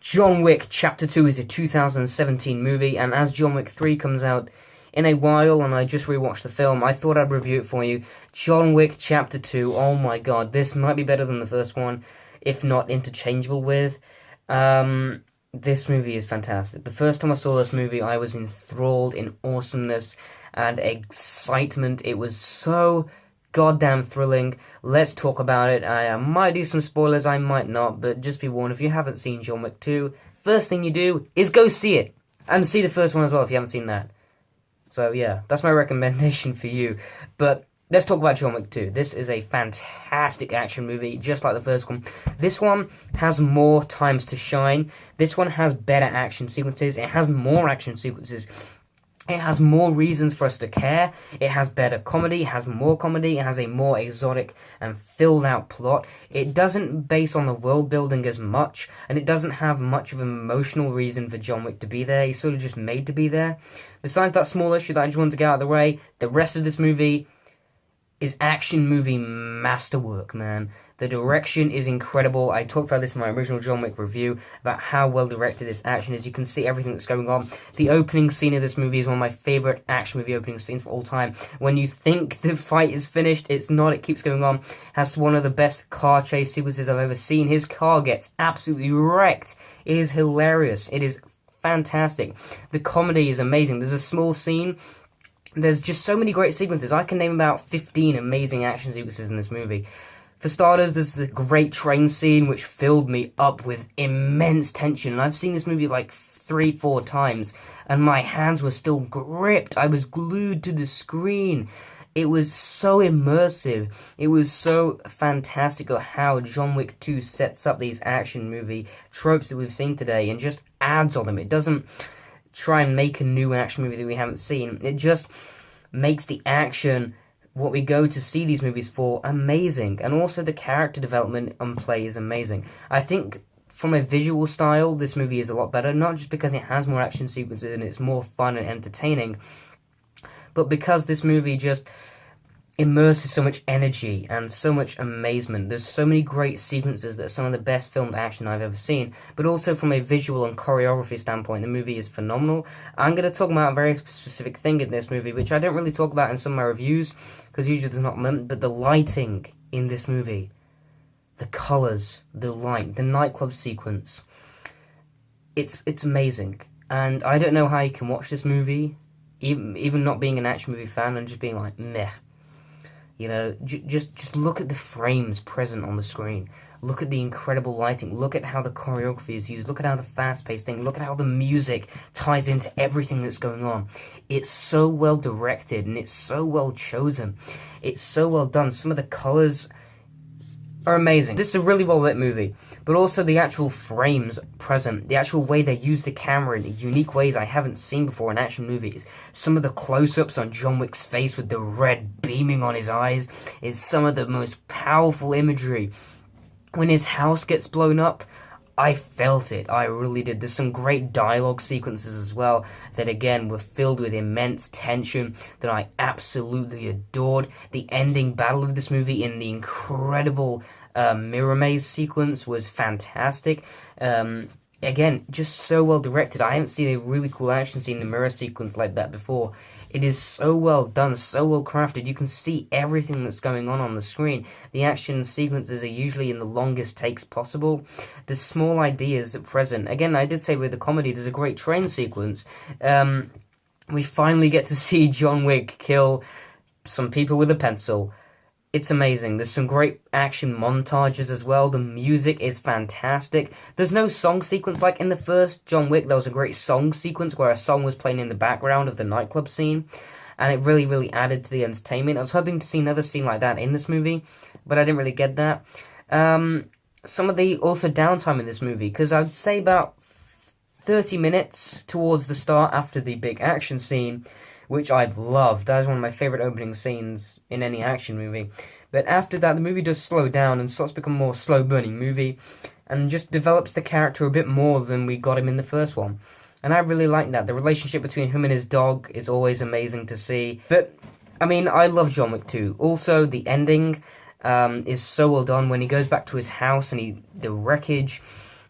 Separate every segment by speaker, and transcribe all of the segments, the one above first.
Speaker 1: John Wick Chapter 2 is a 2017 movie, and as John Wick 3 comes out in a while, and I just rewatched the film, I thought I'd review it for you. John Wick Chapter 2, oh my god, this might be better than the first one, if not interchangeable with. This movie is fantastic. The first time I saw this movie, I was enthralled in awesomeness and excitement. It was so goddamn thrilling. Let's talk about it. I might do some spoilers, I might not, but just be warned, if you haven't seen John Wick 2, first thing you do is go see it. And see the first one as well if you haven't seen that. So yeah, that's my recommendation for you. But let's talk about John Wick 2. This is a fantastic action movie, just like the first one. This one has more times to shine. This one has better action sequences. It has more action sequences. It has more reasons for us to care. It has better comedy. It has more comedy. It has a more exotic and filled out plot. It doesn't base on the world building as much, and it doesn't have much of an emotional reason for John Wick to be there. He's sort of just made to be there. Besides that small issue that I just wanted to get out of the way, the rest of this movie is action movie masterwork, man. The direction is incredible. I talked about this in my original John Wick review, about how well directed this action is. You can see everything that's going on. The opening scene of this movie is one of my favourite action movie opening scenes for all time. When you think the fight is finished, it's not. It keeps going on. Has one of the best car chase sequences I've ever seen. His car gets absolutely wrecked. It is hilarious. It is fantastic. The comedy is amazing. There's a small scene. There's just so many great sequences. I can name about 15 amazing action sequences in this movie. For starters, there's the great train scene, which filled me up with immense tension. And I've seen this movie like 3-4 times, and my hands were still gripped. I was glued to the screen. It was so immersive. It was so fantastic of how John Wick 2 sets up these action movie tropes that we've seen today and just adds on them. It doesn't try and make a new action movie that we haven't seen. It just makes the action, what we go to see these movies for, amazing. And also the character development and play is amazing. I think from a visual style, this movie is a lot better, not just because it has more action sequences and it's more fun and entertaining, but because this movie just immerses so much energy and so much amazement. There's so many great sequences that are some of the best filmed action I've ever seen, but also from a visual and choreography standpoint, the movie is phenomenal. I'm going to talk about a very specific thing in this movie, which I don't really talk about in some of my reviews, because usually there's not meant, but the lighting in this movie, the colours, the light, the nightclub sequence, it's amazing. And I don't know how you can watch this movie, even not being an action movie fan, and just being like, meh. You know, just look at the frames present on the screen. Look at the incredible lighting. Look at how the choreography is used. Look at how the fast-paced thing. Look at how the music ties into everything that's going on. It's so well directed and it's so well chosen. It's so well done. Some of the colors are amazing. This is a really well-lit movie, but also the actual frames present, the actual way they use the camera in unique ways I haven't seen before in action movies. Some of the close-ups on John Wick's face with the red beaming on his eyes is some of the most powerful imagery. When his house gets blown up, I felt it. I really did. There's some great dialogue sequences as well that, again, were filled with immense tension that I absolutely adored. The ending battle of this movie in the incredible mirror maze sequence was fantastic. Again, just so well directed. I haven't seen a really cool action scene in the mirror sequence like that before. It is so well done, so well crafted. You can see everything that's going on the screen. The action sequences are usually in the longest takes possible. The small ideas at present. Again, I did say with the comedy, there's a great train sequence. We finally get to see John Wick kill some people with a pencil. It's amazing. There's some great action montages as well. The music is fantastic. There's no song sequence like in the first John Wick. There was a great song sequence where a song was playing in the background of the nightclub scene, and it really, really added to the entertainment. I was hoping to see another scene like that in this movie, but I didn't really get that. Some of the also downtime in this movie, because I'd say about 30 minutes towards the start after the big action scene, which I'd love. That is one of my favourite opening scenes in any action movie. But after that, the movie does slow down and starts to become a more slow-burning movie, and just develops the character a bit more than we got him in the first one. And I really like that. The relationship between him and his dog is always amazing to see. But, I mean, I love John Wick 2. Also, the ending is so well done when he goes back to his house and the wreckage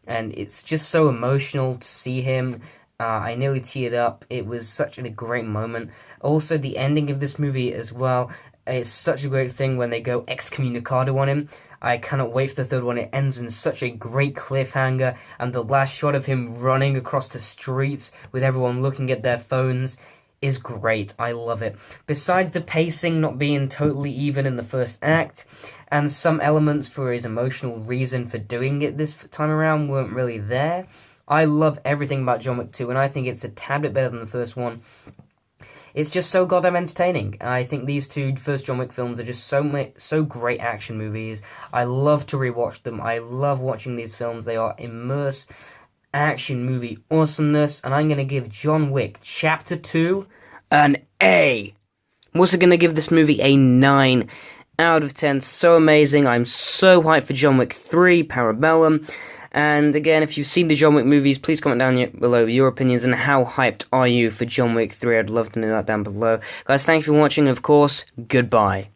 Speaker 1: and it's just so emotional to see him. I nearly teared up. It was such a great moment. Also, the ending of this movie as well. It's such a great thing when they go excommunicado on him. I cannot wait for the third one. It ends in such a great cliffhanger, and the last shot of him running across the streets with everyone looking at their phones is great. I love it. Besides the pacing not being totally even in the first act, and some elements for his emotional reason for doing it this time around weren't really there, I love everything about John Wick 2, and I think it's a tad bit better than the first one. It's just so goddamn entertaining. I think these two first John Wick films are just so great action movies. I love to rewatch them. I love watching these films. They are immersed action movie awesomeness, and I'm going to give John Wick Chapter 2 an A. I'm also going to give this movie a 9 out of 10. So amazing. I'm so hyped for John Wick 3, Parabellum. And again, if you've seen the John Wick movies, please comment down below your opinions and how hyped are you for John Wick 3. I'd love to know that down below. Guys, thank you for watching, and of course, goodbye.